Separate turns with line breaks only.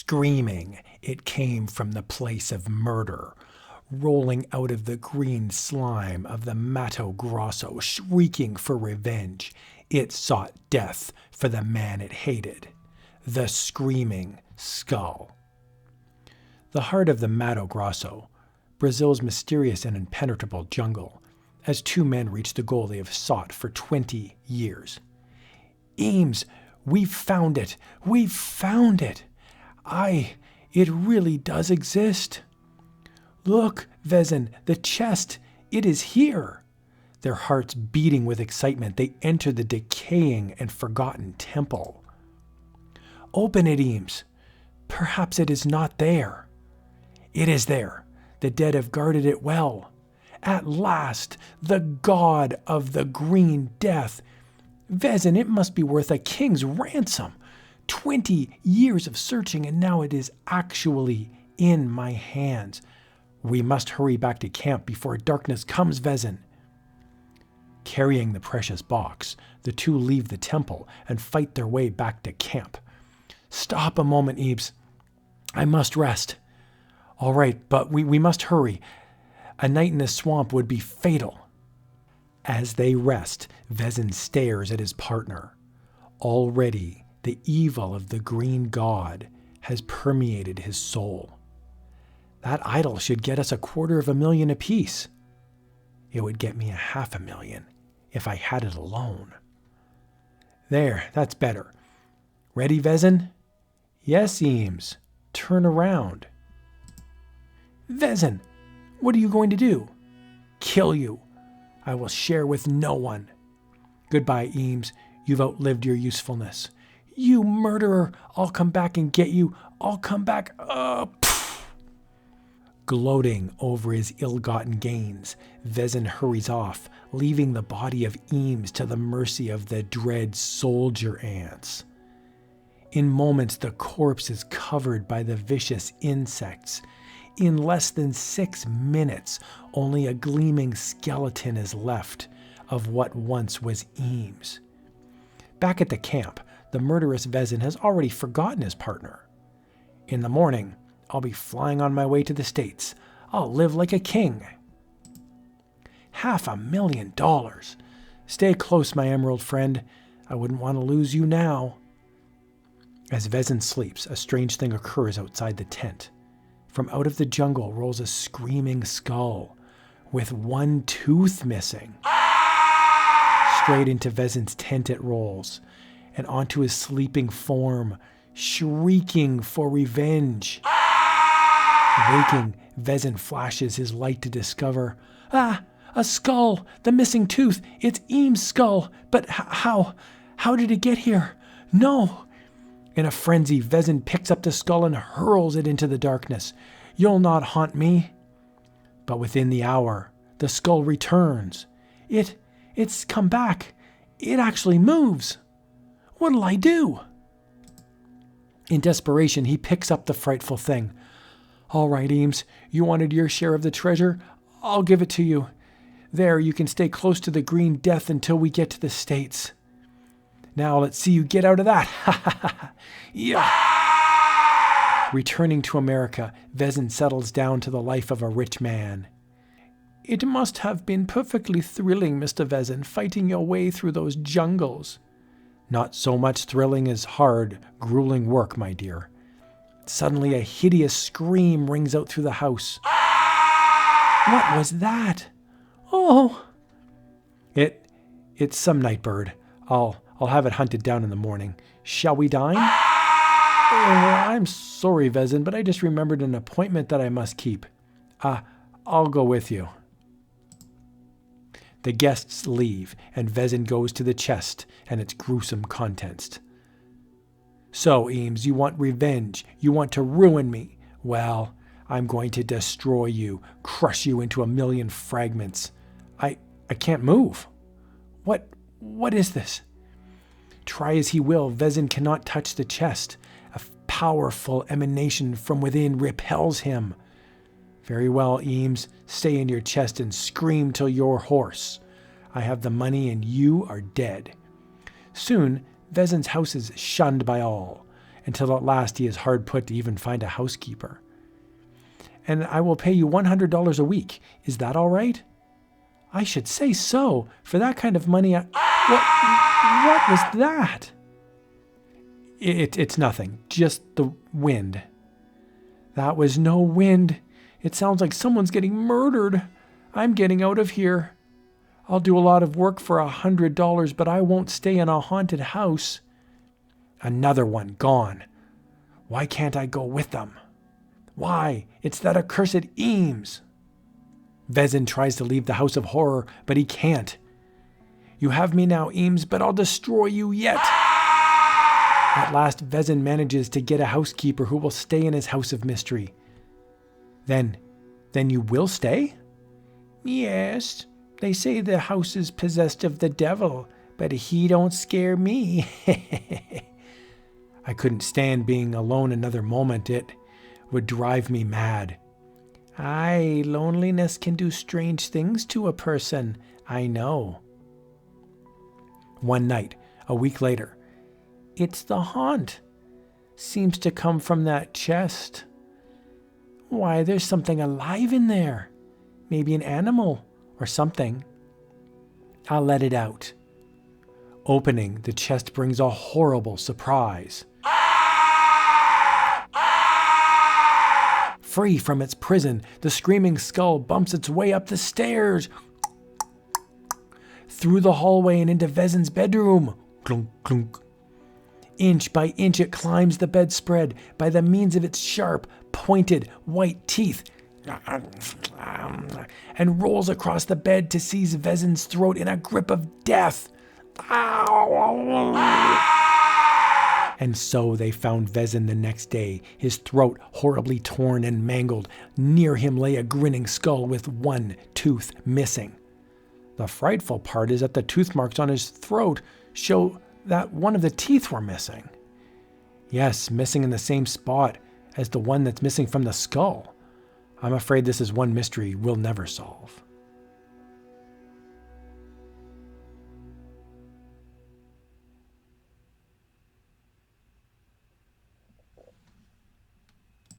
Screaming, it came from the place of murder, rolling out of the green slime of the Mato Grosso, shrieking for revenge. It sought death for the man it hated, the screaming skull. The heart of the Mato Grosso, Brazil's mysterious and impenetrable jungle, as two men reach the goal they have sought for 20 years. Eames, we've found it! We've found it! It really does exist. Look, Vezin, the chest, it is here. Their hearts beating with excitement, they enter the decaying and forgotten temple. Open it, Eames. Perhaps it is not there. It is there. The dead have guarded it well. At last, the god of the green death. Vezin, it must be worth a king's ransom. 20 years of searching, and now it is actually in my hands. We must hurry back to camp before darkness comes, Vezin. Carrying the precious box, the two leave the temple and fight their way back to camp. Stop a moment, Eames. I must rest. All right, but we must hurry. A night in the swamp would be fatal. As they rest, Vezin stares at his partner. Already, the evil of the green god has permeated his soul. That idol should get us $250,000 apiece. It would get me $500,000 if I had it alone. There, that's better. Ready, Vezin? Yes, Eames. Turn around. Vezin, what are you going to do? Kill you. I will share with no one. Goodbye, Eames. You've outlived your usefulness. You murderer! I'll come back and get you. I'll come back. Gloating over his ill-gotten gains, Vezin hurries off, leaving the body of Eames to the mercy of the dread soldier ants. In moments, the corpse is covered by the vicious insects. In less than 6 minutes, only a gleaming skeleton is left of what once was Eames. Back at the camp, the murderous Vezin has already forgotten his partner. In the morning, I'll be flying on my way to the States. I'll live like a king. $500,000. Stay close, my emerald friend. I wouldn't want to lose you now. As Vezin sleeps, a strange thing occurs outside the tent. From out of the jungle rolls a screaming skull, with one tooth missing. Straight into Vezin's tent it rolls, and onto his sleeping form, shrieking for revenge. Waking, Vezin flashes his light to discover, a skull! The missing tooth! It's Eames' skull! But how? How did it get here? No! In a frenzy, Vezin picks up the skull and hurls it into the darkness. You'll not haunt me. But within the hour, the skull returns. It's come back. It actually moves. What'll I do? In desperation, he picks up the frightful thing. All right, Eames, you wanted your share of the treasure? I'll give it to you. There, you can stay close to the green death until we get to the States. Now let's see you get out of that. Ha ha ha. Yeah. Returning to America, Vezin settles down to the life of a rich man. It must have been perfectly thrilling, Mr. Vezin, fighting your way through those jungles. Not so much thrilling as hard, grueling work, my dear. Suddenly a hideous scream rings out through the house. What was that? Oh! It's some night bird. I'll have it hunted down in the morning. Shall we dine? I'm sorry, Vezin, but I just remembered an appointment that I must keep. I'll go with you. The guests leave, and Vezin goes to the chest and its gruesome contents. So, Eames, you want revenge. You want to ruin me. Well, I'm going to destroy you, crush you into 1,000,000 fragments. I can't move. What is this? Try as he will, Vezin cannot touch the chest. A powerful emanation from within repels him. Very well, Eames, stay in your chest and scream till you're hoarse. I have the money and you are dead. Soon, Vezin's house is shunned by all, until at last he is hard put to even find a housekeeper. And I will pay you $100 a week. Is that all right? I should say so. For that kind of money, what was that? It's nothing. Just the wind. That was no wind. It sounds like someone's getting murdered. I'm getting out of here. I'll do a lot of work for $100, but I won't stay in a haunted house. Another one gone. Why can't I go with them? Why? It's that accursed Eames. Vezin tries to leave the house of horror, but he can't. You have me now, Eames, but I'll destroy you yet. At last, Vezin manages to get a housekeeper who will stay in his house of mystery. Then you will stay? Yes. They say the house is possessed of the devil, but he don't scare me. I couldn't stand being alone another moment. It would drive me mad. Aye, loneliness can do strange things to a person, I know. One night, a week later, it's the haunt. Seems to come from that chest. Why, there's something alive in there. Maybe an animal or something. I'll let it out. Opening the chest brings a horrible surprise. Free from its prison, the screaming skull bumps its way up the stairs, through the hallway and into Vezin's bedroom. Clunk, clunk. Inch by inch it climbs the bedspread by the means of its sharp, pointed, white teeth, and rolls across the bed to seize Vezin's throat in a grip of death. And so they found Vezin the next day, his throat horribly torn and mangled. Near him lay a grinning skull with one tooth missing. The frightful part is that the tooth marks on his throat show that one of the teeth were missing. Yes, missing in the same spot as the one that's missing from the skull. I'm afraid this is one mystery we'll never solve.